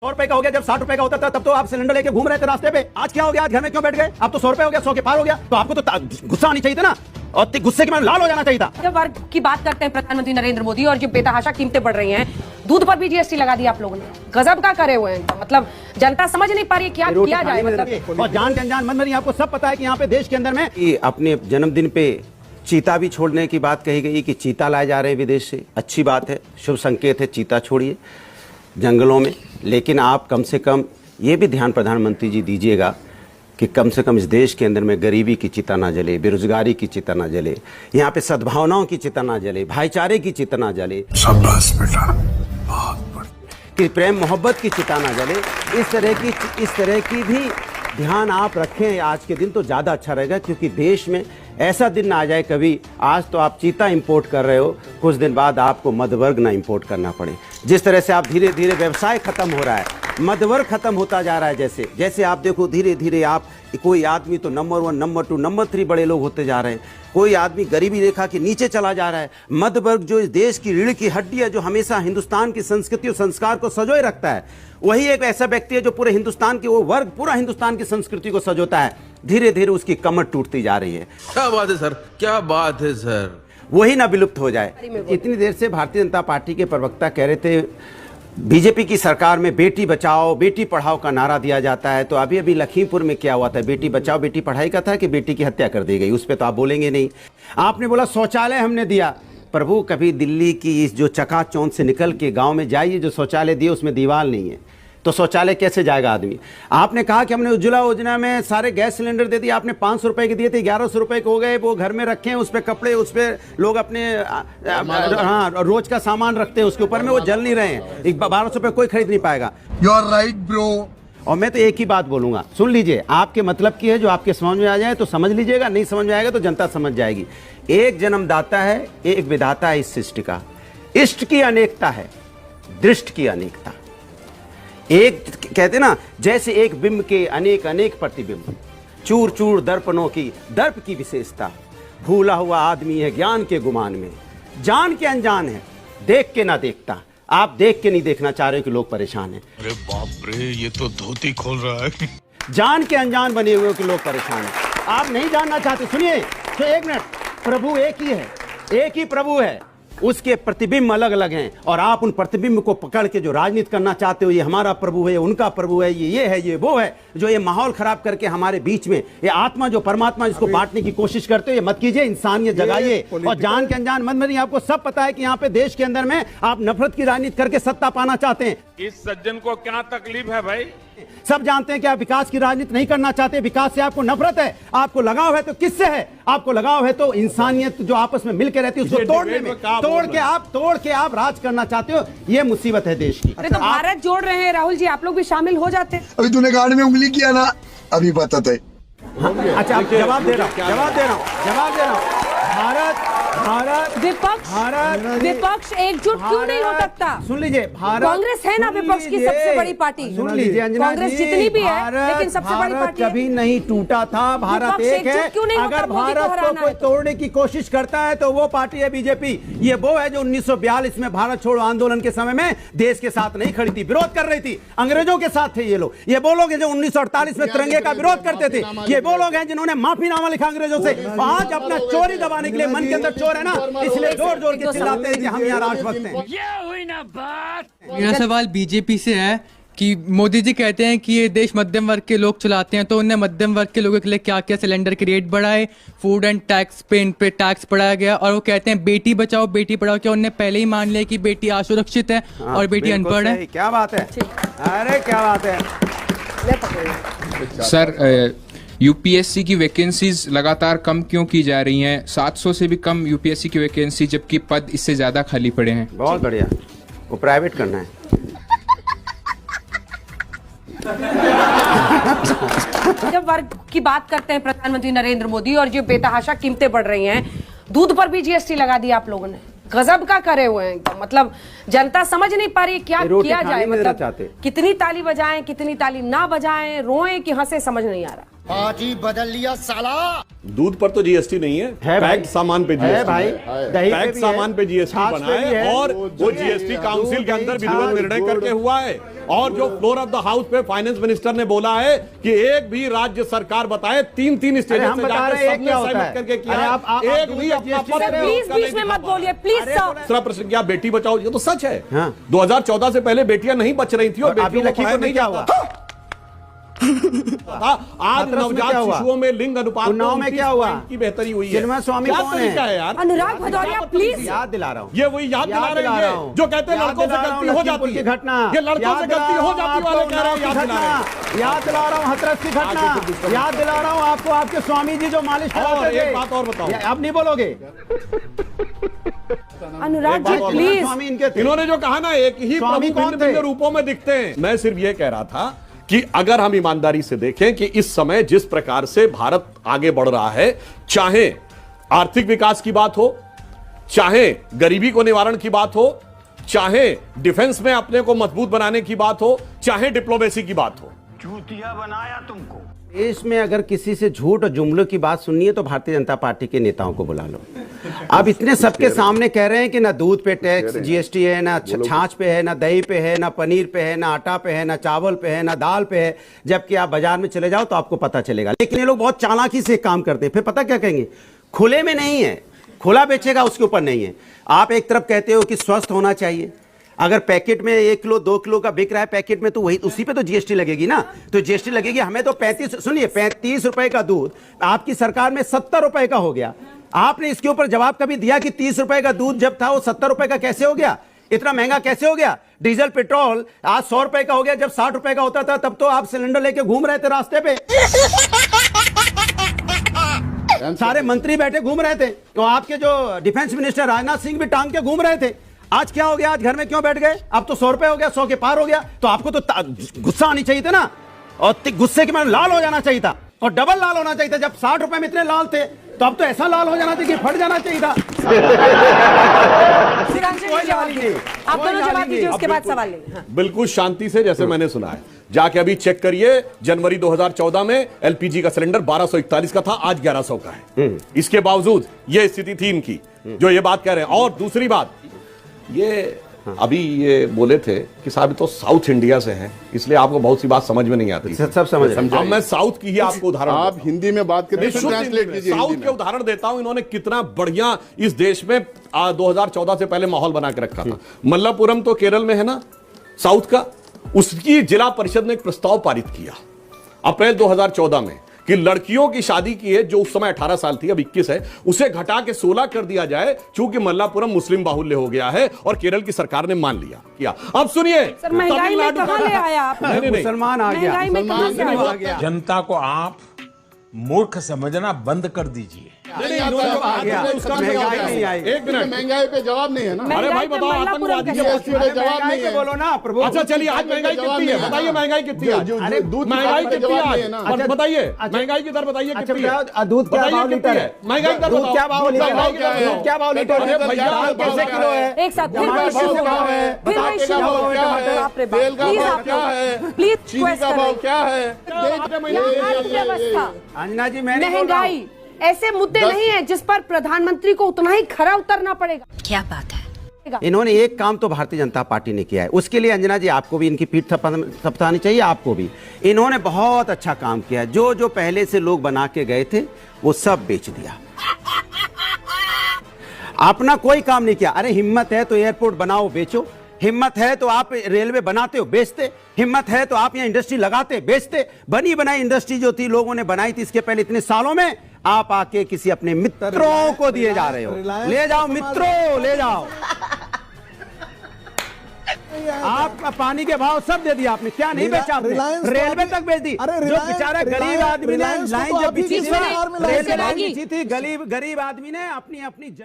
100 रुपए का हो गया, जब 60 रुपए का होता था तब तो आप सिलेंडर लेके घूम रहे थे रास्ते पे। आज क्या हो गया, आज घर में क्यों बैठ गए? अब तो 100 रुपए हो गया, 100 के पार हो गया। तो आपको तो गुस्सा आनी चाहिए था ना, और गुस्से के में लाल हो जाना चाहिए था। जब वर्ग की बात करते हैं प्रधानमंत्री नरेंद्र मोदी और जो बेतहाशा कीमतें बढ़ रही हैं, दूध पर भी जीएसटी लगा दिया आप लोगों ने, गजब का करे हुए हैं। मतलब जनता समझ नहीं पा रही क्या किया जाए। मतलब और जान के अनजान मन में नहीं, आपको सब पता है कि यहाँ पे देश के अंदर में अपने जन्मदिन पे चीता भी छोड़ने की बात कही गई कि चीता लाए जा रहे हैं विदेश से। अच्छी बात है, शुभ संकेत है, चीता छोड़िए जंगलों में। लेकिन आप कम से कम ये भी ध्यान प्रधानमंत्री जी दीजिएगा कि कम से कम इस देश के अंदर में गरीबी की चिता ना जले, बेरोजगारी की चिता ना जले, यहाँ पे सद्भावनाओं की चिता ना जले, भाईचारे की चिता ना जले, शाबाश बेटा, बहुत बढ़िया, कि प्रेम मोहब्बत की चिता ना जले। इस तरह की भी ध्यान आप रखें आज के दिन, तो ज़्यादा अच्छा रहेगा। क्योंकि देश में ऐसा दिन ना आ जाए कभी, आज तो आप चीता इंपोर्ट कर रहे हो, कुछ दिन बाद आपको मध्यवर्ग ना इंपोर्ट करना पड़े। जिस तरह से आप धीरे धीरे व्यवसाय खत्म हो रहा है, मध्यवर्ग खत्म होता जा रहा है, जैसे जैसे आप देखो धीरे धीरे आप कोई आदमी तो नंबर 1, नंबर 2, नंबर 3 बड़े लोग होते जा रहे हैं, कोई आदमी गरीबी रेखा के नीचे चला जा रहा है। मध्यवर्ग जो इस देश की रीढ़ की हड्डी है, जो हमेशा हिंदुस्तान की संस्कृति और संस्कार को संजोए रखता है, वही एक ऐसा व्यक्ति है जो पूरे हिंदुस्तान की, वो वर्ग पूरा हिंदुस्तान की संस्कृति को संजोता है। धीरे धीरे उसकी कमर टूटती जा रही है। क्या बात है सर, क्या बात है सर, वही ना विलुप्त हो जाए। इतनी देर से भारतीय जनता पार्टी के प्रवक्ता कह रहे थे बीजेपी की सरकार में बेटी बचाओ बेटी पढ़ाओ का नारा दिया जाता है। तो अभी अभी लखीमपुर में क्या हुआ था, बेटी बचाओ बेटी पढ़ाई का था कि बेटी की हत्या कर दी गई, उस पर तो आप बोलेंगे नहीं। आपने बोला शौचालय हमने दिया। प्रभु, कभी दिल्ली की इस जो चकाचौंध से निकल के गांव में जाइए, जो शौचालय दिए उसमें दीवार नहीं है, तो शौचालय कैसे जाएगा आदमी? आपने कहा कि हमने उज्ज्वला योजना में सारे गैस सिलेंडर दे दिए, आपने 500 रुपए के दिए थे, 1100 रुपए के हो गए, वो घर में रखे हैं, उस पर कपड़े, उस पर लोग अपने रोज का सामान रखते हैं, उसके ऊपर में वो जल नहीं रहे हैं। 1200 रुपए कोई खरीद नहीं पाएगा। You are right bro. और मैं तो एक ही बात बोलूंगा, सुन लीजिए, आपके मतलब की है, जो आपके समझ में आ जाए तो समझ लीजिएगा, नहीं समझ में आएगा तो जनता समझ जाएगी। एक जन्मदाता है, एक विधाता है इस सृष्टि का। इष्ट की अनेकता है, दृष्ट की अनेकता। एक कहते ना, जैसे एक बिंब के अनेक अनेक प्रतिबिंब, चूर चूर दर्पणों की दर्प की विशेषता। भूला हुआ आदमी है ज्ञान के गुमान में, जान के अनजान है, देख के ना देखता। आप देख के नहीं देखना चाह रहे हो कि लोग परेशान हैं। अरे बाप रे, ये तो धोती खोल रहा है। जान के अनजान बने हुए हो कि लोग परेशान हैं। आप नहीं जानना चाहते, सुनिए तो एक मिनट, प्रभु एक ही है, एक ही प्रभु है, उसके प्रतिबिंब अलग अलग हैं, और आप उन प्रतिबिंब को पकड़ के जो राजनीति करना चाहते हो, ये हमारा प्रभु है, ये उनका प्रभु है, ये है, ये वो है, जो ये माहौल खराब करके हमारे बीच में ये आत्मा जो परमात्मा जिसको बांटने की कोशिश करते हो, ये मत कीजिए। इंसानियत जगाइए और जान के अनजान मत मरिए। आपको सब पता है कि यहाँ पे देश के अंदर में आप नफरत की राजनीति करके सत्ता पाना चाहते हैं। इस सज्जन को क्या तकलीफ है भाई? सब जानते हैं कि आप विकास की राजनीति नहीं करना चाहते, विकास से आपको नफरत है। आपको लगाव है तो किससे है? आपको लगाव है तो इंसानियत जो आपस में मिलकर रहती है उसको तोड़ने में, तोड़ के आप राज करना चाहते हो। ये मुसीबत है देश की। अरे तो भारत जोड़ रहे हैं राहुल जी, आप लोग भी शामिल हो जाते हैं। अभी तूने गाड़ी में उंगली किया ना, अभी पता था। अच्छा, आप जवाब दे रहा हूँ। भारत विपक्ष एकजुट क्यों नहीं हो सकता? सुन लीजिए, भारत कांग्रेस है ना विपक्ष की सबसे बड़ी पार्टी। सुन लीजिए अंजना जी, कांग्रेस जितनी भी है लेकिन सबसे बड़ी पार्टी है। कभी नहीं टूटा था, भारत एक है। अगर भारत को कोई तोड़ने की कोशिश करता है तो वो पार्टी है बीजेपी। ये वो है जो 1942 में भारत छोड़ो आंदोलन के समय में देश के साथ नहीं खड़ी थी, विरोध कर रही थी, अंग्रेजों के साथ थे ये लोग। ये वो लोग हैं जो 1948 में तिरंगे का विरोध करते थे। ये वो लोग हैं जिन्होंने माफीनामा लिखा अंग्रेजों से। आज अपना चोरी दबाने के लिए, मन के अंदर चोर है ना, इसलिए जोर जोर के चिल्लाते हैं कि हम यहाँ राष्ट्रभक्त हैं। ये हुई ना बात। मेरा सवाल बीजेपी से है कि मोदी जी कहते हैं कि ये देश मध्यम वर्ग के लोग चलाते हैं, तो उन्हें मध्यम वर्ग के लोगों के लिए क्या क्या सिलेंडर के रेट बढ़ाए, फूड एंड टैक्स पे इन पे टैक्स बढ़ाया गया, और वो कहते हैं बेटी बचाओ बेटी पढ़ाओ। क्या उन्हें पहले ही मान लिया कि बेटी असुरक्षित है और बेटी अनपढ़ है? क्या बात है, अरे क्या बात है सर। यूपीएससी की वैकेंसीज लगातार कम क्यों की जा रही हैं? 700 से भी कम यूपीएससी की वैकेंसी, जबकि पद इससे ज्यादा खाली पड़े हैं। बहुत बढ़िया, वो प्राइवेट करना है। जब वर्ग की बात करते हैं प्रधानमंत्री नरेंद्र मोदी और जो बेतहाशा कीमतें बढ़ रही हैं, दूध पर भी जीएसटी लगा दिया आप लोगों ने, गजब का करे हुए हैं एकदम। मतलब जनता समझ नहीं पा रही क्या किया जाए। मतलब कितनी ताली बजाएं, कितनी ताली ना बजाएं, रोएं कि हंसे, समझ नहीं आ रहा। आज ही बदल लिया साला। दूध पर तो जीएसटी नहीं है, पैक्ड सामान पे जीएसटी भाई, पैक्ड सामान पे जीएसटी बना है, और वो जीएसटी काउंसिल के अंदर विधिवत निर्णय करके हुआ है। और जो फ्लोर ऑफ द हाउस पे फाइनेंस मिनिस्टर ने बोला है कि एक भी राज्य सरकार बताए तीन स्टेजेस हम से बता रहे जाकर हैं सबने क्या होता सहमत है। करके किया अरे है। आप एक दूसरे भी अपना GST पद कर रहे हो। प्लीज बीच में मत बोलिए प्लीज सर। दूसरा प्रश्न क्या बेटी बचाओ, ये तो सच है। हाँ। 2014 से पहले बेटियां नहीं बच रही थी और अभी बेटियों को लखीमपुर पढ़ाया में नहीं क्या जाता हुआ? आज हाथरस में नवजात क्या हुआ? शिशुओं में लिंग अनुपात उन्नाव में क्या हुआ? की बेहतरी हुई है। चिन्मय स्वामी क्या कौन है? तरीका है यार? अनुराग भदौरिया प्लीज। याद दिला रहा हूँ, ये वही याद दिला रहे हैं जो कहते हैं लड़कों से गलती हो जाती है। घटना ये लड़कों से गलती हो जाती वाले कह रहे हैं याद दिला रहे हैं। याद दिला रहा हूँ हाथरस की घटना, याद दिला रहा हूँ आपको आपके स्वामी जी जो मालिश और कराते थे। एक बात और बताओ, आप नहीं बोलोगे? अनुराग जी प्लीज। स्वामी इनके थे। इन्होंने जो कहा ना एक ही स्वामी प्रभु कौन भिन्न भिन्न थे? रूपों में दिखते हैं। मैं सिर्फ ये कह रहा था कि अगर हम ईमानदारी से देखें कि इस समय जिस प्रकार से भारत आगे बढ़ रहा है, चाहे आर्थिक विकास की बात हो, चाहे गरीबी को निवारण की बात हो, चाहे डिफेंस में अपने को मजबूत बनाने की बात हो, चाहे डिप्लोमेसी की बात हो, देश में अगर किसी से झूठ और जुमलों की बात सुननी है तो भारतीय जनता पार्टी के नेताओं को बुला लो। अब इतने सबके सामने कह रहे हैं कि ना दूध पे टैक्स जीएसटी है, ना छाछ पे है, ना दही पे है, ना पनीर पे है, ना आटा पे है, ना चावल पे है, ना दाल पे है, जबकि आप बाजार में चले जाओ तो आपको पता चलेगा। लेकिन ये लोग बहुत चालाकी से काम करते हैं। फिर पता क्या कहेंगे, खुले में नहीं है, खुला बेचेगा उसके ऊपर नहीं है। आप एक तरफ कहते हो कि स्वस्थ होना चाहिए, अगर पैकेट में 1 किलो 2 किलो का बिक रहा है पैकेट में तो वही उसी पे तो जीएसटी लगेगी ना, तो जीएसटी लगेगी। हमें तो 35 रुपए का दूध आपकी सरकार में 70 रुपए का हो गया। आपने इसके ऊपर जवाब कभी दिया कि 30 रुपए का दूध जब था वो 70 रुपए का कैसे हो गया, इतना महंगा कैसे हो गया? डीजल पेट्रोल आज 100 रुपए का हो गया, जब 60 रुपए का होता था तब तो आप सिलेंडर लेके घूम रहे थे रास्ते पे। सारे मंत्री बैठे घूम रहे थे, तो आपके जो डिफेंस मिनिस्टर राजनाथ सिंह भी टांग के घूम रहे थे। आज क्या हो गया, आज घर में क्यों बैठ गए? अब तो 100 रुपए हो गया, 100 के पार हो गया। तो आपको तो गुस्सा आनी चाहिए था ना, और गुस्से के में लाल हो जाना चाहिए था, और डबल लाल होना चाहिए था। जब 60 रुपए में इतने लाल थे तो अब तो ऐसा लाल हो जाना चाहिए कि फट जाना चाहिए था। आप दोनों जवाब दीजिए, उसके बाद सवाल लेंगे। हाँ। बिल्कुल शांति से, जैसे मैंने सुना है। जाके अभी चेक करिए, जनवरी 2014 में एलपीजी का सिलेंडर 1241 का था, आज 1100 का है। इसके बावजूद ये स्थिति थी इनकी, जो ये बात कह रहे हैं। और दूसरी बात, ये अभी ये बोले थे कि साहब तो साउथ इंडिया से हैं, इसलिए आपको बहुत सी बात समझ में नहीं आती। सब समझ रहे हैं। अब मैं साउथ की ही आपको उदाहरण आप हिंदी में बात करें, ट्रांसलेट कीजिए। साउथ के उदाहरण देता हूं, इन्होंने कितना बढ़िया इस देश में 2014 से पहले माहौल बना के रखा था। मल्लापुरम तो केरल में है ना, साउथ का, उसकी जिला परिषद ने एक प्रस्ताव पारित किया अप्रैल 2014 में कि लड़कियों की शादी की है जो उस समय 18 साल थी, अब 21 है, उसे घटा के 16 कर दिया जाए, चूंकि मल्लापुरम मुस्लिम बाहुल्य हो गया है, और केरल की सरकार ने मान लिया किया। अब सुनिए, सर महंगाई में कहां ले आया आप? मुसलमान आ गया, महंगाई में कहां से आ आया? गया। जनता को आप मूर्ख समझना बंद कर दीजिए। आ गया, महंगाई नहीं आई। एक मिनट, महंगाई पे जवाब नहीं है ना। अरे भाई बताओ, आतंकवादी के जीएसटी पे जवाब नहीं है। बोलो ना प्रभु। अच्छा चलिए, आज महंगाई कितनी है बताइए, महंगाई कितनी है? अरे दूध महंगाई कितनी है जवाब नहीं है ना। आज? बताइए महंगाई की दर बताइए कितनी है? दूध क्या भाव लीटर है? महंगाई की दर दूध क्या भाव लीटर है? दूध क्या भाव लीटर है? अरे भैया, दाल कैसे किलो है? एक साथ फिर वही शुरू होगा, फिर वही शुरू होगा। बाप रे बाप, तेल का प्लीज भाव आप क्या है? प्लीज चीनी का भाव क्या है? अर्थव्यवस्था, अंजना जी, मैं नहीं बोल रहा हूं। महंगाई ऐसे मुद्दे नहीं है जिस पर प्रधानमंत्री को उतना ही खरा उतरना पड़ेगा। क्या बात है? इन्होंने एक काम तो भारतीय जनता पार्टी ने किया है, उसके लिए अंजना जी आपको भी इनकी पीठ थपथानी चाहिए, आपको भी। इन्होंने बहुत अच्छा काम किया है। जो जो पहले से लोग बना के गए थे वो सब बेच दिया, अपना कोई काम नहीं किया। अरे हिम्मत है तो एयरपोर्ट बनाओ बेचो, हिम्मत है तो आप रेलवे बनाते हो बेचते, हिम्मत है तो आप यहाँ इंडस्ट्री लगाते बेचते। बनी बनाई इंडस्ट्री जो थी लोगों ने बनाई थी इसके पहले इतने सालों में, आप आके किसी अपने मित्रों को दिए जा रहे हो। ले जाओ मित्रों, ले जाओ। आपका पानी के भाव सब दे दिया आपने, क्या नहीं बेचा आपने? रेलवे तक बेच दी। जो बेचारा गरीब आदमी ने लाइन जब बिछी थी, रेलवे लाइन बिछी थी, गरीब आदमी ने अपनी